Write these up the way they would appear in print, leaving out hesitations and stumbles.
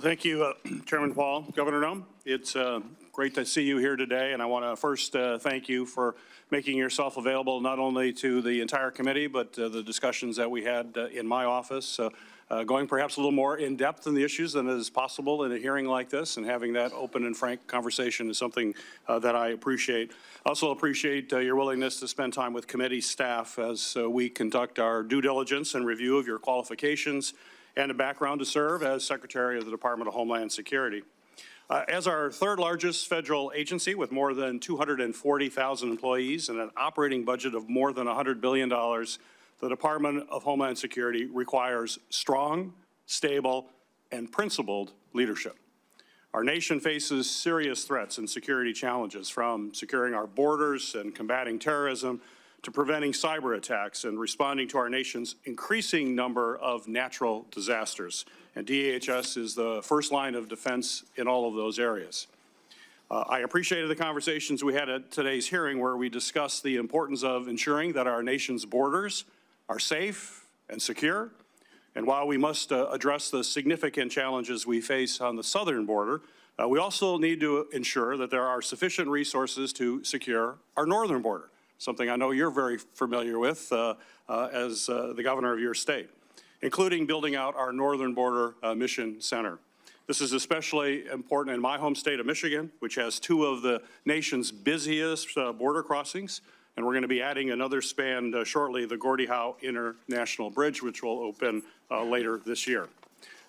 Thank you, Chairman Paul. Governor Noem, it's great to see you here today, and I want to first thank you for making yourself available not only to the entire committee, but the discussions that we had in my office, going perhaps a little more in depth in the issues than is possible in a hearing like this, and having that open and frank conversation is something that I appreciate. I also appreciate your willingness to spend time with committee staff as we conduct our due diligence and review of your qualifications and a background to serve as Secretary of the Department of Homeland Security. As our third largest federal agency with more than 240,000 employees and an operating budget of more than $100 billion, the Department of Homeland Security requires strong, stable, and principled leadership. Our nation faces serious threats and security challenges, from securing our borders and combating terrorism to preventing cyber attacks and responding to our nation's increasing number of natural disasters. And DHS is the first line of defense in all of those areas. I appreciated the conversations we had at today's hearing, where we discussed the importance of ensuring that our nation's borders are safe and secure. And while we must address the significant challenges we face on the southern border, we also need to ensure that there are sufficient resources to secure our northern border, something I know you're very familiar with as the governor of your state, including building out our Northern Border Mission Center. This is especially important in my home state of Michigan, which has two of the nation's busiest border crossings, and we're going to be adding another span shortly, the Gordie Howe International Bridge, which will open later this year.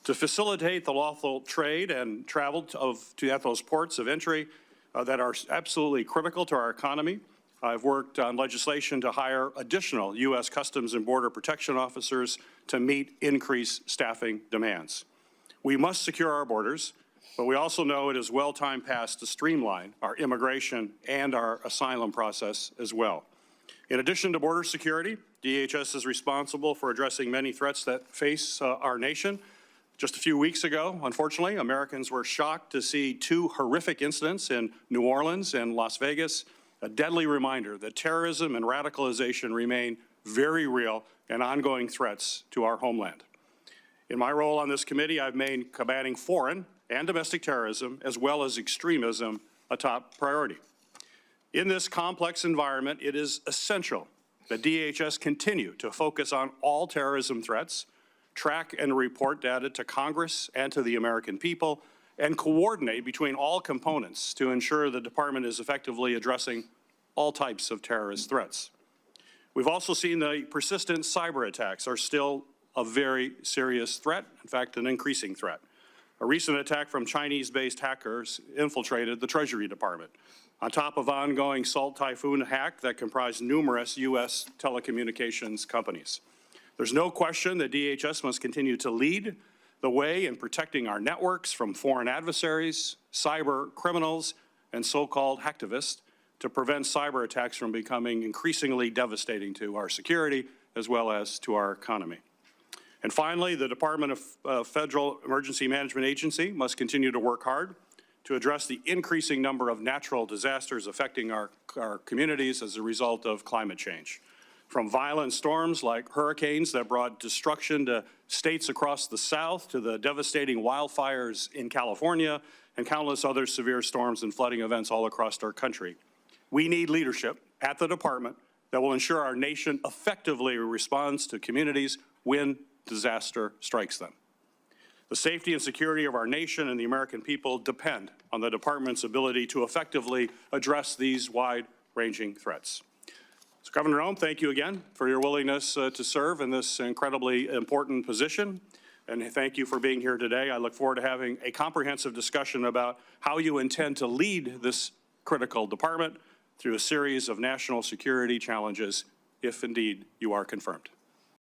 To facilitate the lawful trade and travel to those ports of entry that are absolutely critical to our economy, I've worked on legislation to hire additional U.S. Customs and Border Protection officers to meet increased staffing demands. We must secure our borders, but we also know it is well time past to streamline our immigration and our asylum process as well. In addition to border security, DHS is responsible for addressing many threats that face our nation. Just a few weeks ago, unfortunately, Americans were shocked to see two horrific incidents in New Orleans and Las Vegas, a deadly reminder that terrorism and radicalization remain very real and ongoing threats to our homeland. In my role on this committee, I've made combating foreign and domestic terrorism, as well as extremism, a top priority. In this complex environment, it is essential that DHS continue to focus on all terrorism threats, track and report data to Congress and to the American people, and coordinate between all components to ensure the department is effectively addressing all types of terrorist threats. We've also seen the persistent cyber attacks are still a very serious threat, in fact, an increasing threat. A recent attack from Chinese-based hackers infiltrated the Treasury Department, on top of ongoing Salt Typhoon hack that comprised numerous U.S. telecommunications companies. There's no question that DHS must continue to lead the way in protecting our networks from foreign adversaries, cyber criminals, and so-called hacktivists to prevent cyber attacks from becoming increasingly devastating to our security as well as to our economy. And finally, the Department of Federal Emergency Management Agency must continue to work hard to address the increasing number of natural disasters affecting our communities as a result of climate change. From violent storms like hurricanes that brought destruction to states across the South, to the devastating wildfires in California, and countless other severe storms and flooding events all across our country. We need leadership at the department that will ensure our nation effectively responds to communities when disaster strikes them. The safety and security of our nation and the American people depend on the department's ability to effectively address these wide-ranging threats. So, Governor Noem, thank you again for your willingness to serve in this incredibly important position. And thank you for being here today. I look forward to having a comprehensive discussion about how you intend to lead this critical department through a series of national security challenges, if indeed you are confirmed.